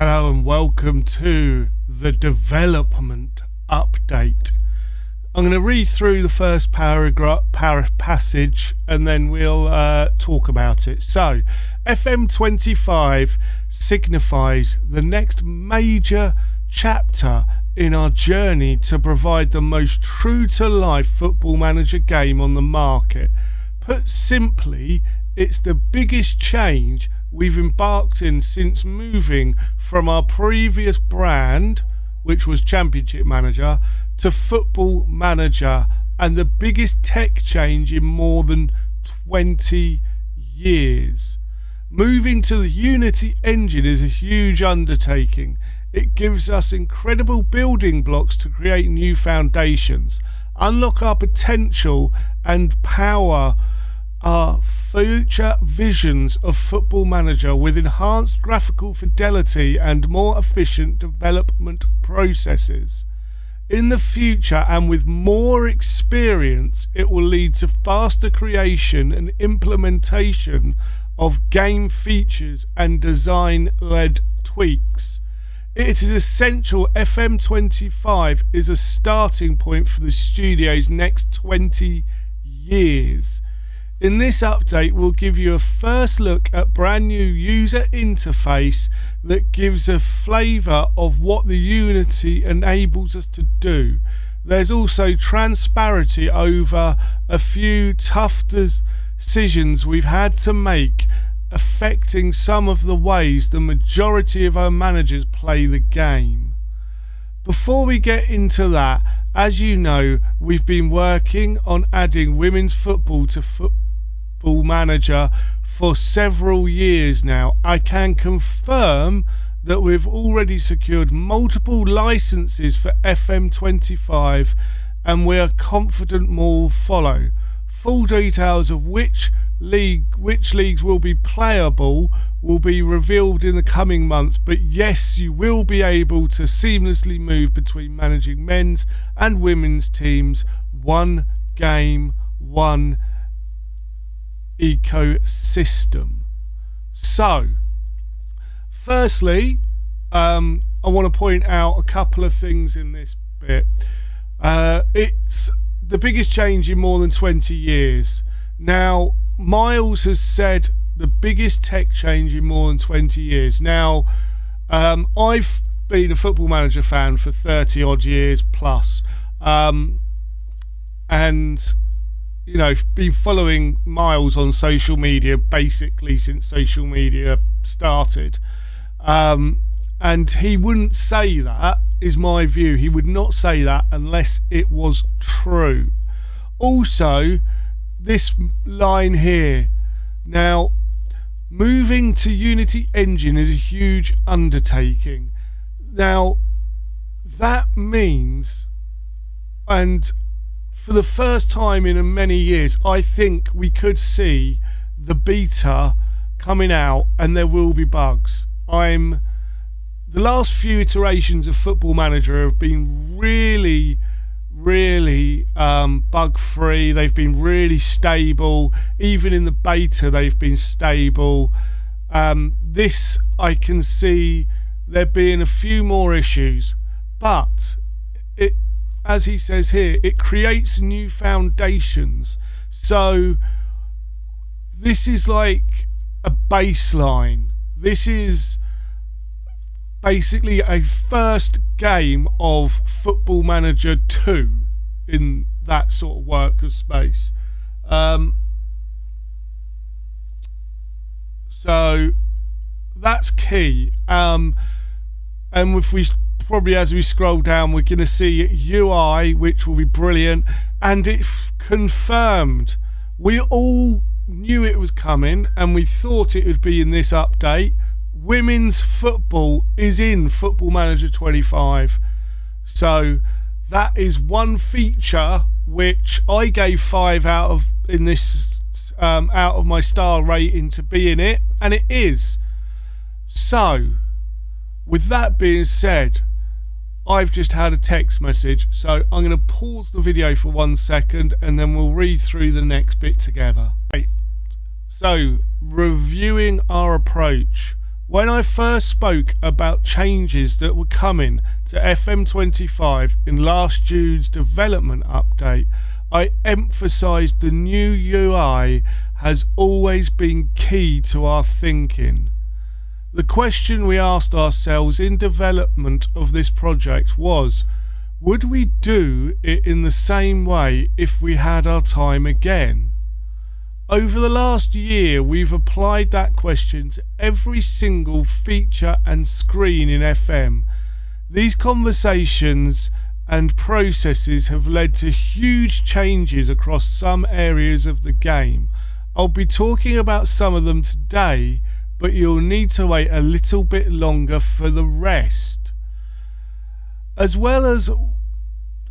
Hello and welcome to the development update. I'm going to read through the first passage and then we'll talk about it. So, FM25 signifies the next major chapter in our journey to provide the most true-to-life Football Manager game on the market. Put simply, it's the biggest change we've embarked in since moving from our previous brand, which was Championship Manager, to Football Manager, and the biggest tech change in more than 20 years. Moving to the Unity engine is a huge undertaking. It gives us incredible building blocks to create new foundations, unlock our potential and power our future visions of Football Manager with enhanced graphical fidelity and more efficient development processes. In the future and with more experience, it will lead to faster creation and implementation of game features and design-led tweaks. It is essential FM25 is a starting point for the studio's next 20 years. In this update, we'll give you a first look at brand new user interface that gives a flavour of what the Unity enables us to do. There's also transparency over a few tough decisions we've had to make, affecting some of the ways the majority of our managers play the game. Before we get into that, as you know, we've been working on adding women's football to Football Manager for several years now. I can confirm that we've already secured multiple licenses for FM25 and we are confident more will follow. Full details of which leagues will be playable will be revealed in the coming months, but yes, you will be able to seamlessly move between managing men's and women's teams, one game, one ecosystem. So, firstly, I want to point out a couple of things in this bit. It's the biggest change in more than 20 years. Now, Miles has said the biggest tech change in more than 20 years. Now, I've been a Football Manager fan for 30 odd years plus, and you know, been following Miles on social media basically since social media started, and he wouldn't say that, is my view. He would not say that unless it was true. Also, this line here, now, moving to Unity engine is a huge undertaking. Now, that means, and for the first time in many years, I think we could see the beta coming out and there will be bugs. The last few iterations of Football Manager have been really bug free. They've been really stable. Even in the beta they've been stable. This, I can see there being a few more issues, but it, as he says here, it creates new foundations. So this is like a baseline. This is basically a first game of Football Manager 2 in that sort of work of space. So that's key. And if we probably, as we scroll down, we're going to see UI, which will be brilliant, and it's confirmed. We all knew it was coming and we thought it would be in this update. Women's football is in Football Manager 25, so that is one feature which I gave 5 out of in this out of my star rating to be in it, and it is. So with that being said, I've just had a text message, so I'm going to pause the video for 1 second and then we'll read through the next bit together. Right. So, reviewing our approach. When I first spoke about changes that were coming to FM25 in last June's development update, I emphasised the new UI has always been key to our thinking. The question we asked ourselves in development of this project was, would we do it in the same way if we had our time again? Over the last year, we've applied that question to every single feature and screen in FM. These conversations and processes have led to huge changes across some areas of the game. I'll be talking about some of them today, but you'll need to wait a little bit longer for the rest. As well as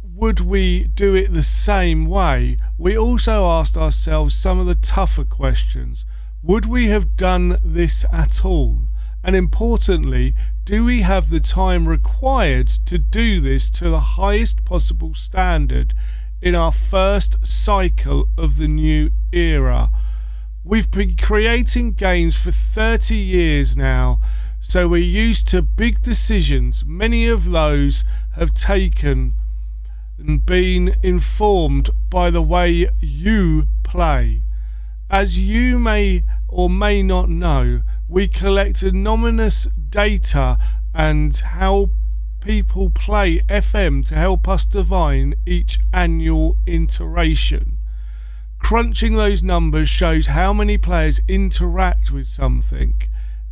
would we do it the same way, we also asked ourselves some of the tougher questions. Would we have done this at all? And importantly, do we have the time required to do this to the highest possible standard in our first cycle of the new era? We've been creating games for 30 years now, so we're used to big decisions. Many of those have taken and been informed by the way you play. As you may or may not know, we collect anonymous data and how people play FM to help us divine each annual iteration. Crunching those numbers shows how many players interact with something.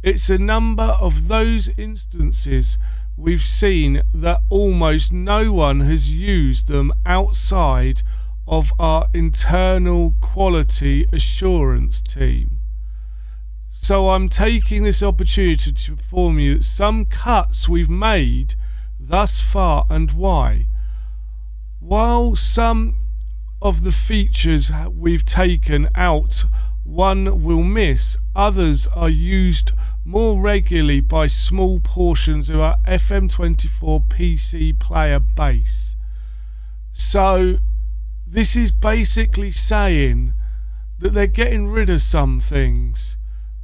It's a number of those instances we've seen that almost no one has used them outside of our internal quality assurance team. So I'm taking this opportunity to inform you that some cuts we've made thus far and why. While some of the features we've taken out one will miss, others are used more regularly by small portions of our FM24 PC player base. So this is basically saying that they're getting rid of some things.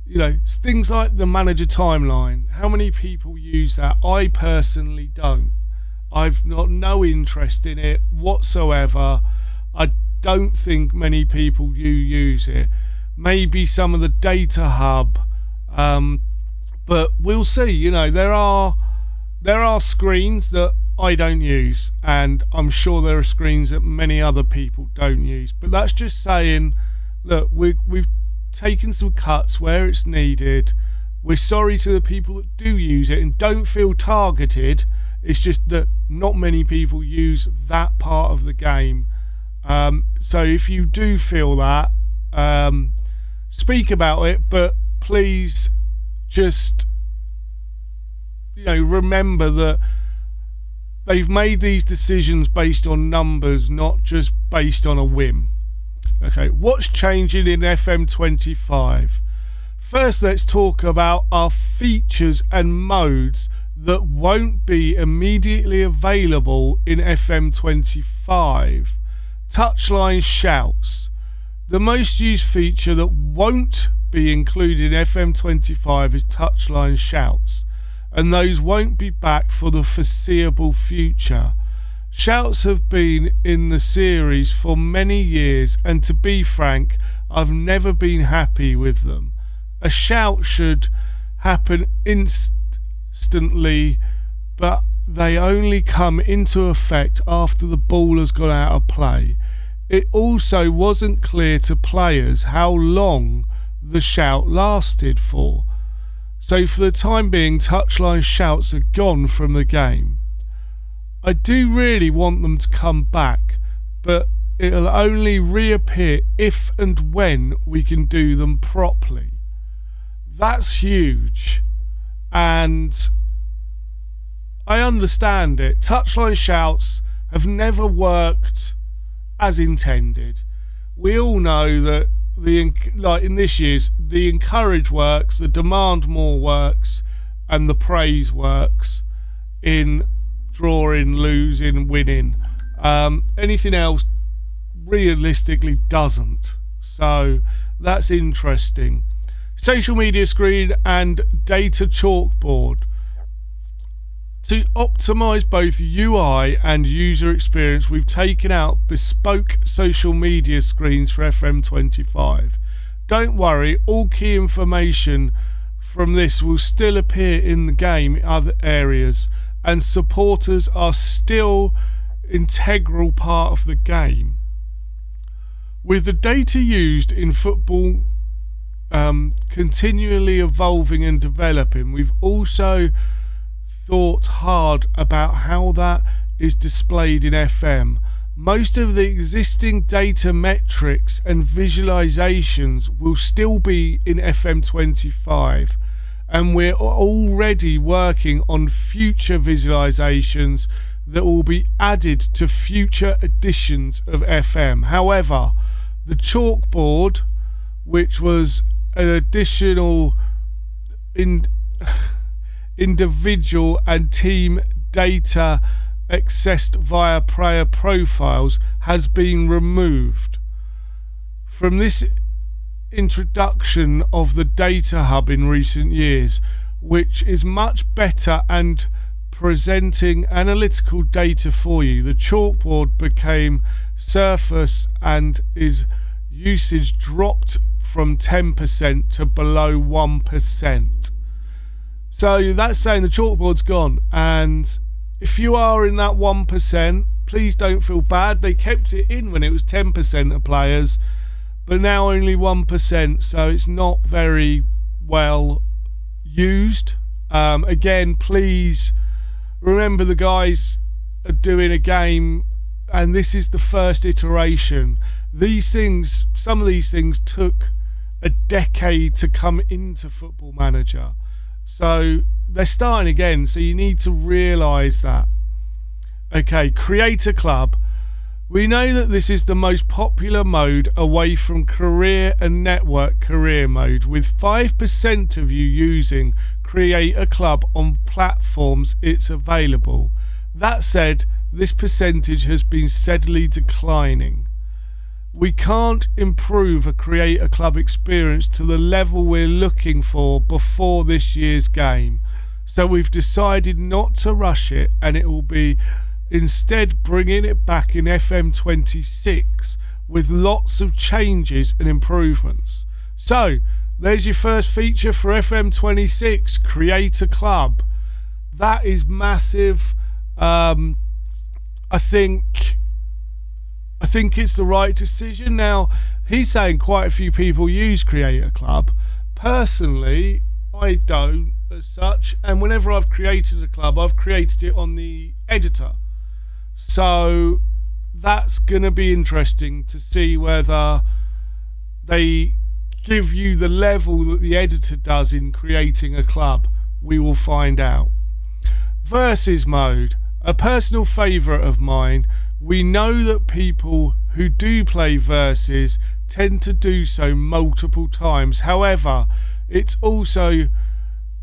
You know, things like the manager timeline. How many people use that? I personally don't. I've got no interest in it whatsoever. I don't think many people do use it. Maybe some of the data hub, but we'll see. You know, there are screens that I don't use, and I'm sure there are screens that many other people don't use. But that's just saying, look, we've taken some cuts where it's needed. We're sorry to the people that do use it and don't feel targeted. It's just that not many people use that part of the game. So if you do feel that, speak about it, but please just, you know, remember that they've made these decisions based on numbers, not just based on a whim. Okay, what's changing in FM25? First, let's talk about our features and modes that won't be immediately available in FM25. Touchline shouts. The most used feature that won't be included in FM25 is touchline shouts, and those won't be back for the foreseeable future. Shouts have been in the series for many years, and to be frank, I've never been happy with them. A shout should happen instantly, but they only come into effect after the ball has gone out of play. It also wasn't clear to players how long the shout lasted for. So for the time being, touchline shouts are gone from the game. I do really want them to come back, but it'll only reappear if and when we can do them properly. That's huge, and I understand it. Touchline shouts have never worked as intended. We all know that in this year's, the encourage works, the demand more works, and the praise works in drawing, losing, winning. Anything else realistically doesn't. So that's interesting. social media screen and data chalkboard. To optimize both UI and user experience, we've taken out bespoke social media screens for FM25. Don't worry, all key information from this will still appear in the game in other areas, and supporters are still integral part of the game. With the data used in football continually evolving and developing, we've also thought hard about how that is displayed in FM. Most of the existing data metrics and visualizations will still be in FM25, and we're already working on future visualizations that will be added to future editions of FM. However, the chalkboard, which was an additional individual and team data accessed via player profiles, has been removed. From this introduction of the data hub in recent years, which is much better and presenting analytical data for you, the chalkboard became surface and its usage dropped from 10% to below 1%. So that's saying the chalkboard's gone, and if you are in that 1%, please don't feel bad. They kept it in when it was 10% of players, but now only 1%, so it's not very well used. Again, please remember the guys are doing a game, and this is the first iteration. Some of these things took a decade to come into Football Manager. So they're starting again, so you need to realise that. Okay, create a club. We know that this is the most popular mode away from career and network career mode, with 5% of you using create a club on platforms it's available. That said, this percentage has been steadily declining. We can't improve a create a club experience to the level we're looking for before this year's game, so we've decided not to rush it, and it will be instead bringing it back in FM26 with lots of changes and improvements. So there's your first feature for FM26, create a club. That is massive. I think it's the right decision. Now, he's saying quite a few people use Create a Club. Personally, I don't as such, and whenever I've created a club, I've created it on the editor. So that's going to be interesting to see whether they give you the level that the editor does in creating a club. We will find out. Versus mode, a personal favourite of mine. We know that people who do play versus tend to do so multiple times. However, it's also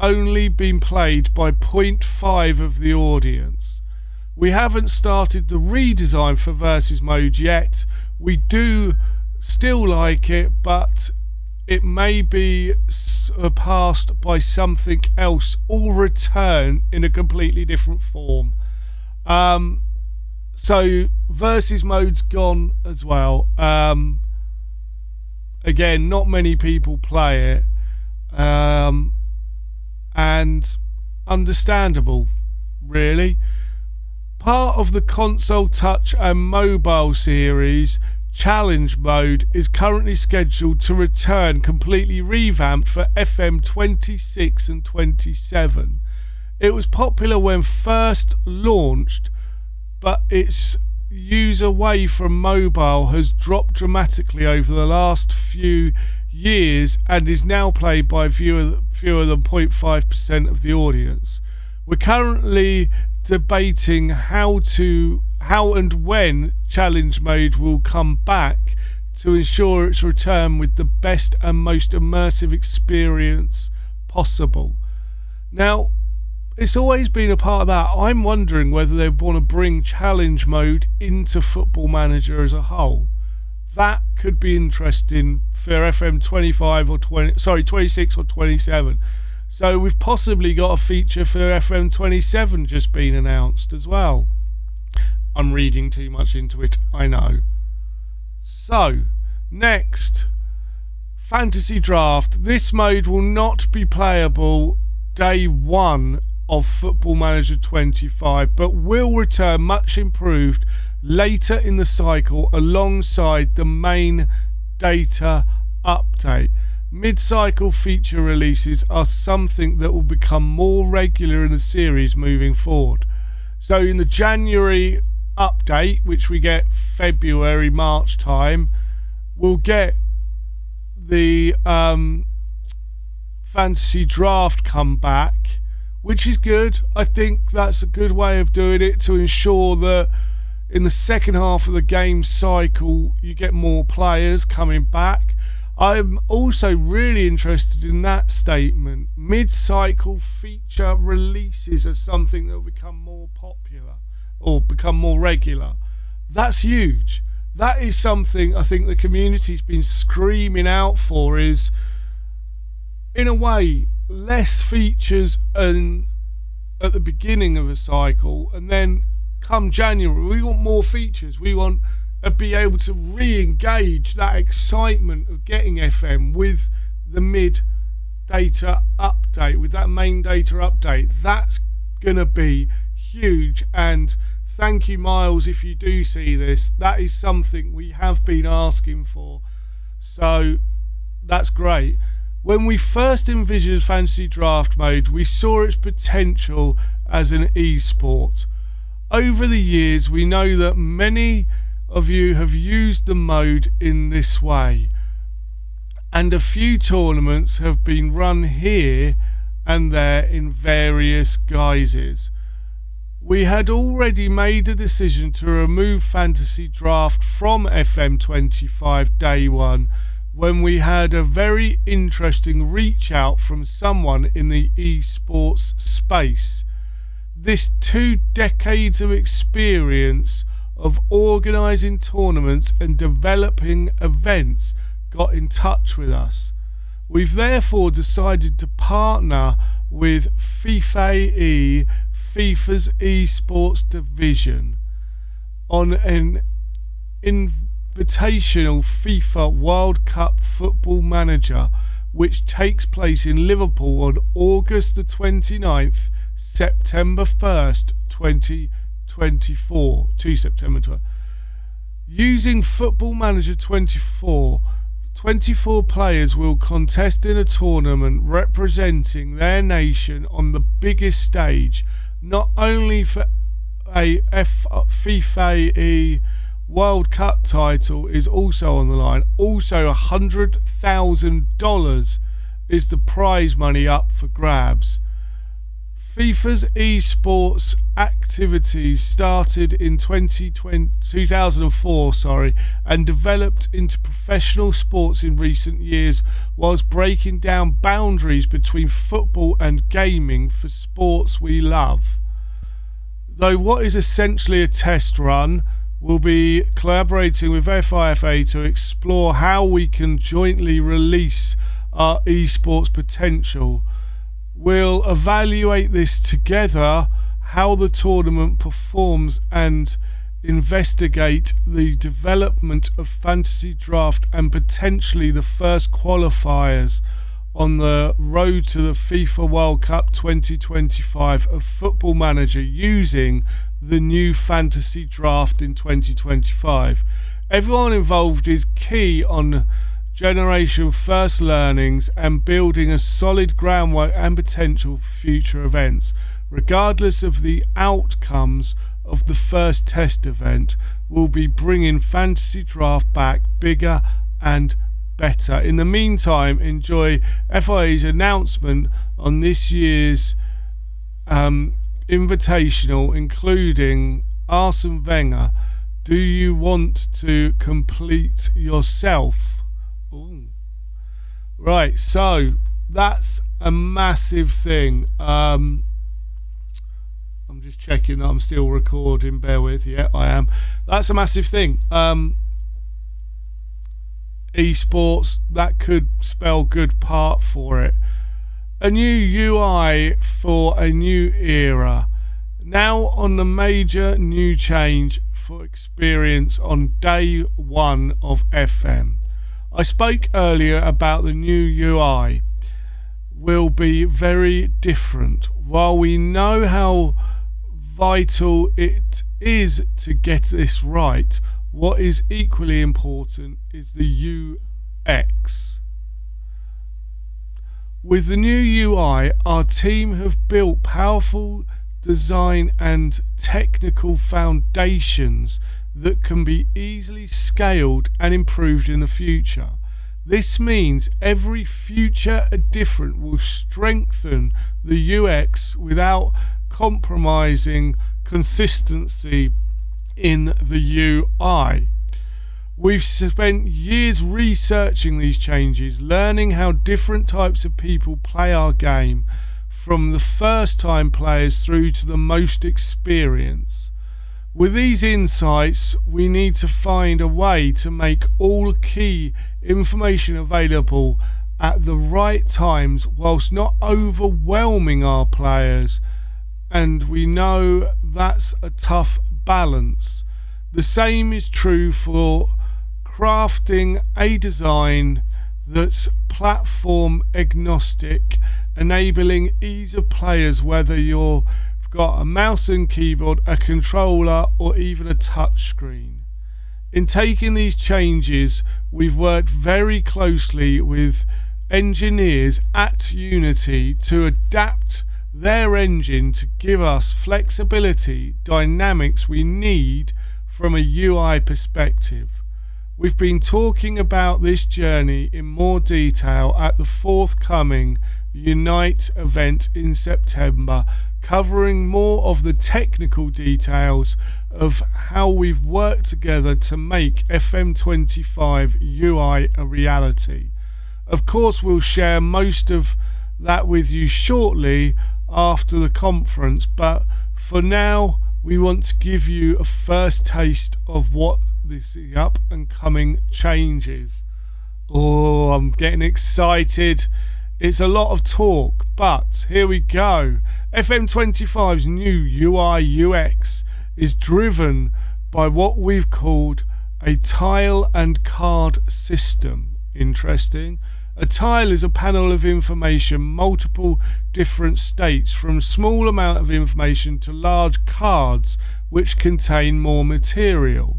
only been played by 0.5 of the audience. We haven't started the redesign for versus mode yet. We do still like it, but it may be surpassed by something else or return in a completely different form. So versus mode's gone as well. Again, not many people play it, and understandable, really. Part of the console touch and mobile series, challenge mode is currently scheduled to return completely revamped for FM26 and 27. It was popular when first launched, but its use away from mobile has dropped dramatically over the last few years and is now played by fewer than 0.5% of the audience. We're currently debating how and when challenge mode will come back to ensure its return with the best and most immersive experience possible. Now, it's always been a part of that. I'm wondering whether they want to bring challenge mode into Football Manager as a whole. That could be interesting for FM25 or 26 or 27. So we've possibly got a feature for FM27 just been announced as well. I'm reading too much into it, I know. So, next, Fantasy Draft. This mode will not be playable day 1 of Football Manager 25, but will return much improved later in the cycle alongside the main data update. Mid-cycle feature releases are something that will become more regular in the series moving forward. So in the January update, which we get February, March time, we'll get the Fantasy Draft come back, which is good. I think that's a good way of doing it to ensure that in the second half of the game cycle you get more players coming back. I'm also really interested in that statement. Mid-cycle feature releases are something that will become more popular or become more regular. That's huge. That is something I think the community's been screaming out for, is in a way less features at the beginning of a cycle, and then come January we want more features. We want to be able to re-engage that excitement of getting FM with the mid data update, with that main data update. That's gonna be huge, and thank you, Miles, if you do see this. That is something we have been asking for, so that's great. When we first envisioned Fantasy Draft mode, we saw its potential as an e-sport. Over the years, we know that many of you have used the mode in this way, and a few tournaments have been run here and there in various guises. We had already made the decision to remove Fantasy Draft from FM25 day 1 when we had a very interesting reach out from someone in the esports space. This 2 decades of experience of organising tournaments and developing events got in touch with us. We've therefore decided to partner with FIFA FIFA's esports division on an invitational FIFA World Cup Football Manager, which takes place in Liverpool on August the 29th, September 1st, 2024 to September 12th. Using Football Manager 24 players will contest in a tournament representing their nation on the biggest stage. Not only for a FIFA World Cup title is also on the line, also $100,000 is the prize money up for grabs. FIFA's esports activities started in 2004 and developed into professional sports in recent years, whilst breaking down boundaries between football and gaming for sports we love. Though what is essentially a test run, we'll be collaborating with FIFA to explore how we can jointly release our esports potential. We'll evaluate this together, how the tournament performs, and investigate the development of Fantasy Draft and potentially the first qualifiers on the road to the FIFA World Cup 2025 of Football Manager using the new Fantasy Draft in 2025. Everyone involved is key on generation first learnings and building a solid groundwork and potential for future events. Regardless of the outcomes of the first test event, we'll be bringing Fantasy Draft back bigger and better. In the meantime, enjoy FIA's announcement on this year's invitational, including Arsene Wenger. Do you want to complete yourself? Ooh. Right, so that's a massive thing. I'm just checking that I'm still recording, bear with. Yeah, I am. That's a massive thing. esports, that could spell good part for it. A new UI for a new era. Now on the major new change for experience on day one of FM. I spoke earlier about the new UI will be very different. While we know how vital it is to get this right, what is equally important is the UX. With the new UI, our team have built powerful design and technical foundations that can be easily scaled and improved in the future. This means every future addition will strengthen the UX without compromising consistency in the UI. We've spent years researching these changes, learning how different types of people play our game, from the first-time players through to the most experienced. With these insights, we need to find a way to make all key information available at the right times whilst not overwhelming our players, and we know that's a tough balance. The same is true for crafting a design that's platform agnostic, enabling ease of players whether you've got a mouse and keyboard, a controller, or even a touch screen. In taking these changes, we've worked very closely with engineers at Unity to adapt their engine to give us flexibility, dynamics we need from a UI perspective. We've been talking about this journey in more detail at the forthcoming Unite event in September, covering more of the technical details of how we've worked together to make FM25 UI a reality. Of course, we'll share most of that with you shortly after the conference, but for now we want to give you a first taste of what this up and coming changes. Oh, I'm getting excited. It's a lot of talk, but here we go. FM25's new UI UX is driven by what we've called a tile and card system. Interesting. A tile is a panel of information, multiple different states, from small amount of information to large cards which contain more material.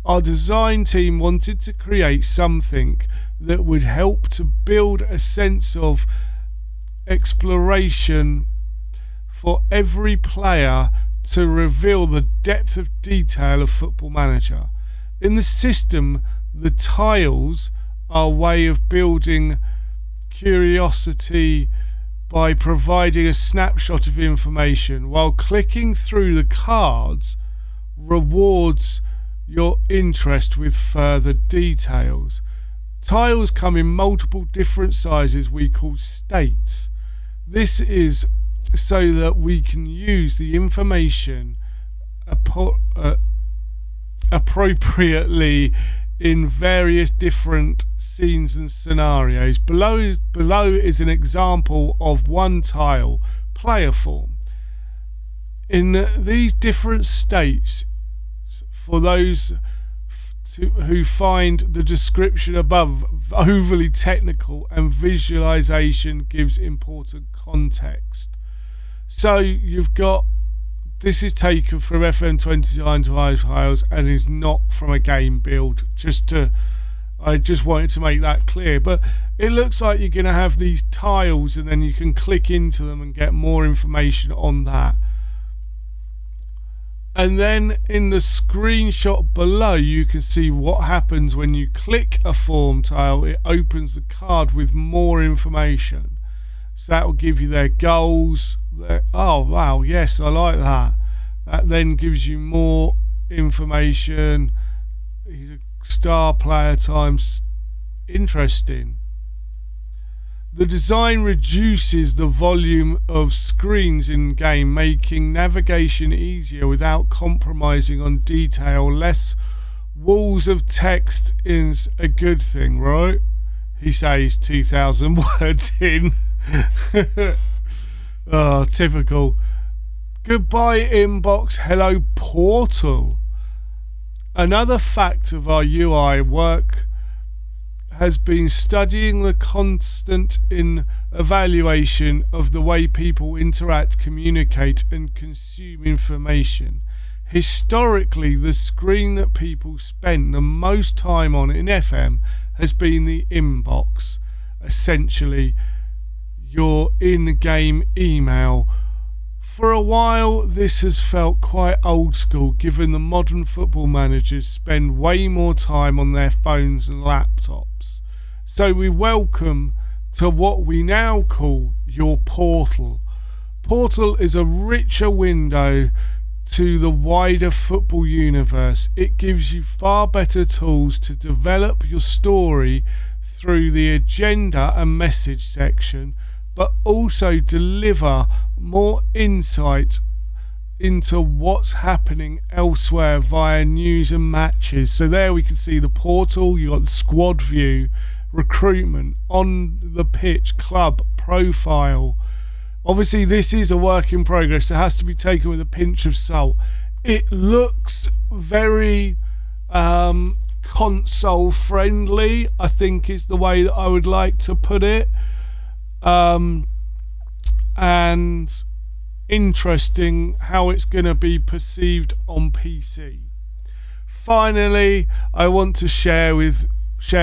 Our design team wanted to create something that would help to build a sense of exploration for every player to reveal the depth of detail of Football Manager. In the system, the tiles are a way of building curiosity by providing a snapshot of information, while clicking through the cards rewards your interest with further details. Tiles come in multiple different sizes we call states. This is so that we can use the information appropriately in various different scenes and scenarios. Below is an example of one tile, player form. In these different states, for those who find the description above overly technical and visualization gives important context. So you've got, this is taken from FM25 tiles and is not from a game build. I just wanted to make that clear. But it looks like you're going to have these tiles and then you can click into them and get more information on that. And then in the screenshot below, you can see what happens when you click a form tile. It opens the card with more information. So that will give you their goals. Oh, wow, yes, I like that. That then gives you more information. He's a star player times. Interesting. The design reduces the volume of screens in game, making navigation easier without compromising on detail, less walls of text is a good thing, right? He says 2,000 words in. Oh, typical. Goodbye inbox, hello portal. Another fact of our UI work has been studying the constant evaluation of the way people interact, communicate and consume information. Historically, the screen that people spend the most time on in FM has been the inbox, essentially your in-game email. For a while, this has felt quite old school, given the modern football managers spend way more time on their phones and laptops. So we welcome to what we now call your portal. Portal is a richer window to the wider football universe. It gives you far better tools to develop your story through the agenda and message section, but also deliver more insight into what's happening elsewhere via news and matches. So there we can see the portal, you got the squad view, recruitment, on the pitch, club, profile. Obviously this is a work in progress, it has to be taken with a pinch of salt. It looks very console friendly, I think is the way that I would like to put it. And interesting how it's going to be perceived on PC. Finally, I want to share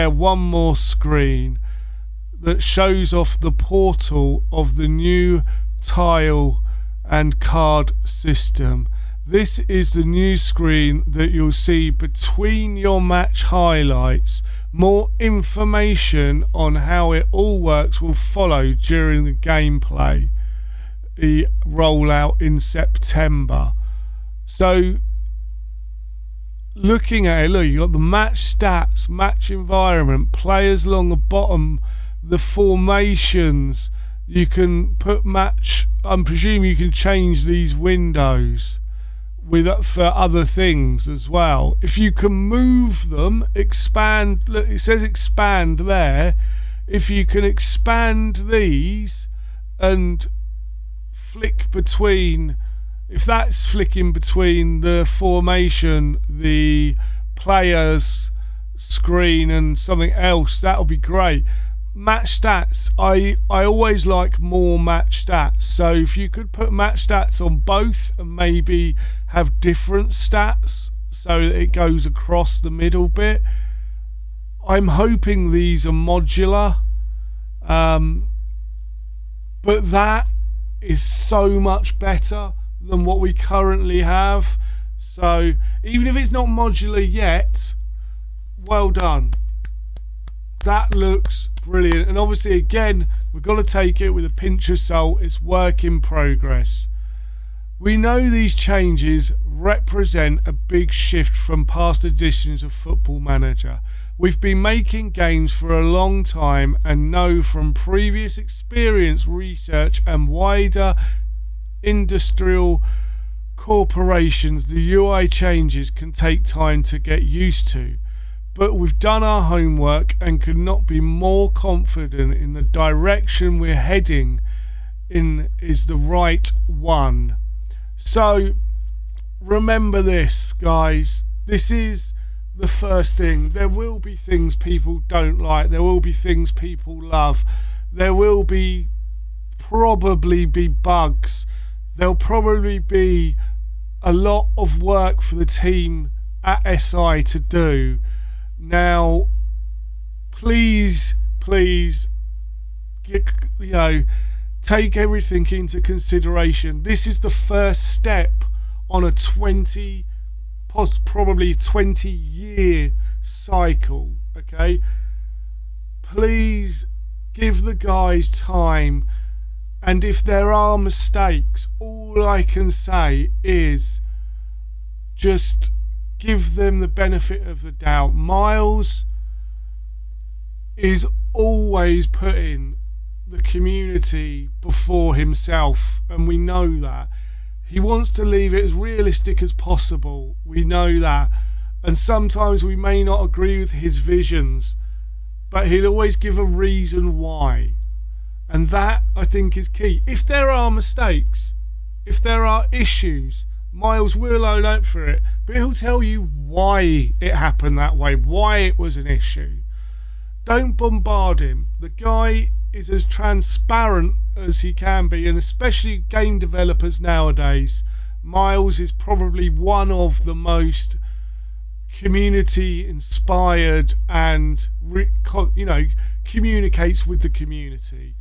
one more screen that shows off the portal of the new tile and card system. This is the new screen that you'll see between your match highlights. More information on how it all works will follow during the gameplay, the rollout in September. So looking at it, look, you got the match stats, match environment, players along the bottom, the formations. You can put match, I'm presuming you can change these windows for other things as well. If you can move them, expand, look, it says expand there. If you can expand these and flick between, if that's flicking between the formation, the players screen and something else, that'll be great. Match stats, I always like more match stats, so if you could put match stats on both and maybe have different stats so that it goes across the middle bit. I'm hoping these are modular, but that is so much better than what we currently have. So even if it's not modular yet, well done. That looks brilliant, and obviously again we've got to take it with a pinch of salt. It's work in progress. We know these changes represent a big shift from past editions of Football Manager. We've been making games for a long time and know from previous experience, research and wider industrial corporations the UI changes can take time to get used to. But we've done our homework and could not be more confident in the direction we're heading in is the right one. So remember this, guys. This is the first thing. There will be things people don't like. There will be things people love. There will probably be bugs. There'll probably be a lot of work for the team at SI to do. Now, please, take everything into consideration. This is the first step on a probably 20-year cycle. Okay, please give the guys time, and if there are mistakes, all I can say is just give them the benefit of the doubt. Miles is always putting the community before himself, and we know that. He wants to leave it as realistic as possible. We know that. And sometimes we may not agree with his visions, but he'll always give a reason why. And that, I think, is key. If there are mistakes, if there are issues, Miles will own up for it, but he'll tell you why it happened that way, why it was an issue. Don't bombard him. The guy is as transparent as he can be, and especially game developers nowadays, Miles is probably one of the most community inspired and communicates with the community.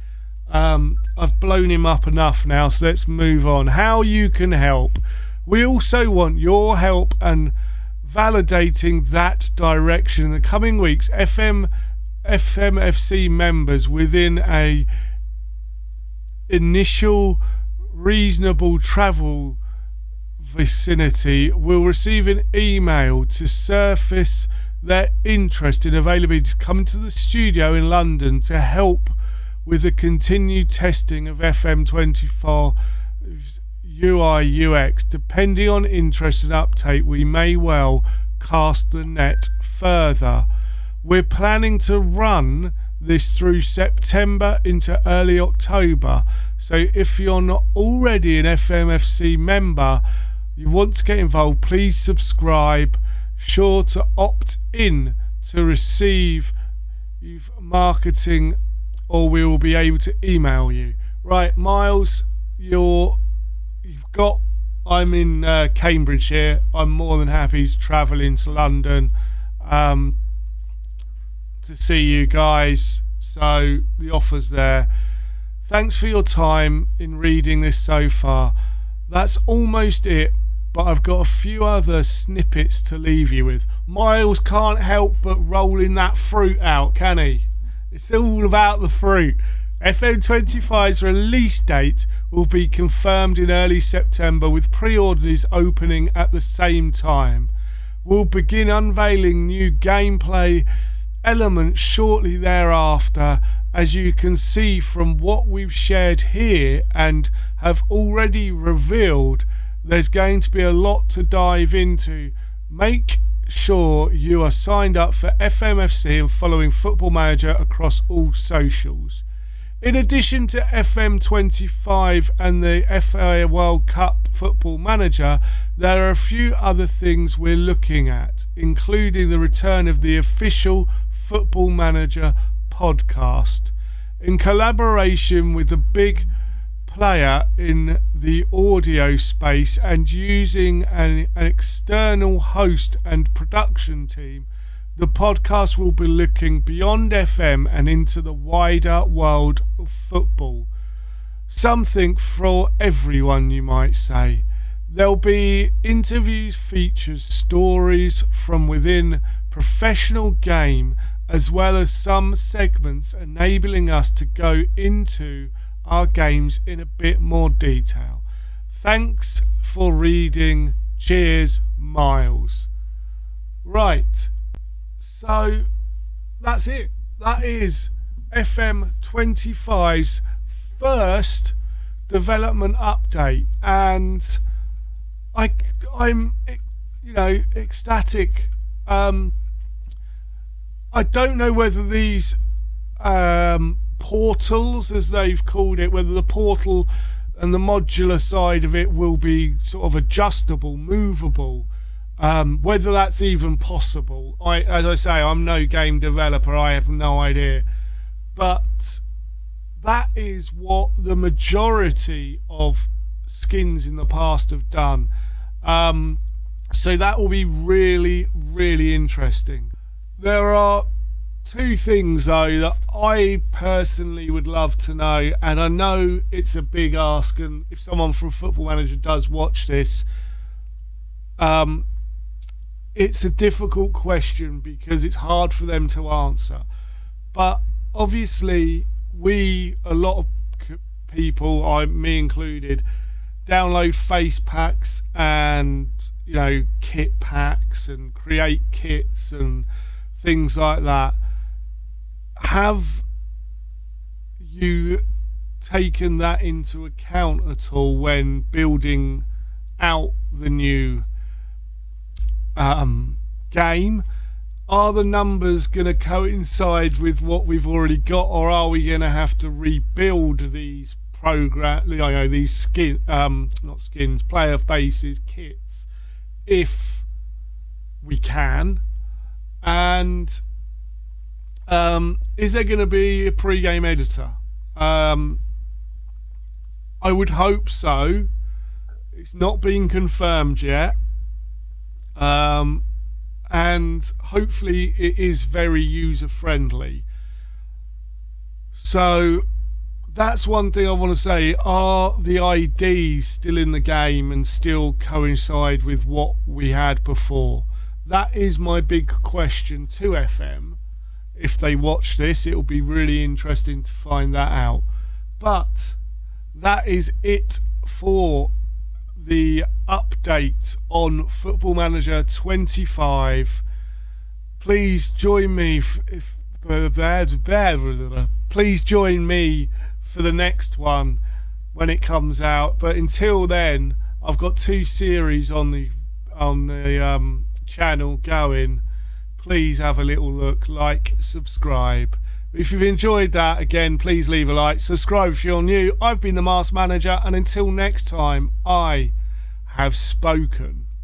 I've blown him up enough now, so let's move on. How you can help. We also want your help and validating that direction in the coming weeks. FMFC members within a initial reasonable travel vicinity will receive an email to surface their interest in availability to come to the studio in London to help with the continued testing of FM25 UI UX. Depending on interest and uptake, we may well cast the net further. We're planning to run this through September into early October, so if you're not already an FMFC member, you want to get involved, please subscribe. Sure to opt in to receive marketing, or we will be able to email you. Right, Miles, I'm in Cambridge here. I'm more than happy to travel into London to see you guys, so the offer's there. Thanks for your time in reading this so far. That's almost it, but I've got a few other snippets to leave you with. Miles can't help but rolling that fruit out, can he? It's all about the fruit. FM25's release date will be confirmed in early September, with pre-orders opening at the same time. We'll begin unveiling new gameplay elements shortly thereafter. As you can see from what we've shared here and have already revealed, there's going to be a lot to dive into. Make sure you are signed up for FMFC and following Football Manager across all socials. In addition to FM25 and the FA World Cup Football Manager, there are a few other things we're looking at, including the return of the official Football Manager podcast in collaboration with the big player in the audio space, and using an external host and production team. The podcast will be looking beyond FM and into the wider world of football. Something for everyone, you might say. There'll be interviews, features, stories from within professional game, as well as some segments enabling us to go into our games in a bit more detail. Thanks for reading. Cheers, Miles. Right, so that's it. That is FM25's first development update, and I'm ecstatic. I don't know whether these portals, as they've called it, whether the portal and the modular side of it will be sort of adjustable, movable, whether that's even possible. As I say, I'm no game developer, I have no idea, but that is what the majority of skins in the past have done. So that will be really, really interesting. There are two things though that I personally would love to know, and I know it's a big ask, and if someone from Football Manager does watch this, it's a difficult question because it's hard for them to answer. But obviously a lot of people, me included, download face packs and kit packs and create kits and things like that. Have you taken that into account at all when building out the new game. Are the numbers going to coincide with what we've already got, or are we going to have to rebuild these these player bases, kits, if we can? And is there going to be a pre-game editor? I would hope so. It's not been confirmed yet. And hopefully it is very user friendly. So that's one thing I want to say. Are the IDs still in the game and still coincide with what we had before? That is my big question to FM. If they watch this, it'll be really interesting to find that out. But that is it for the update on Football Manager 25. Please join me please join me for the next one when it comes out. But until then, I've got 2 series on the channel going. Please have a little look, like, subscribe. If you've enjoyed that, again, please leave a like, subscribe if you're new. I've been the Masked Manager, and until next time, I have spoken.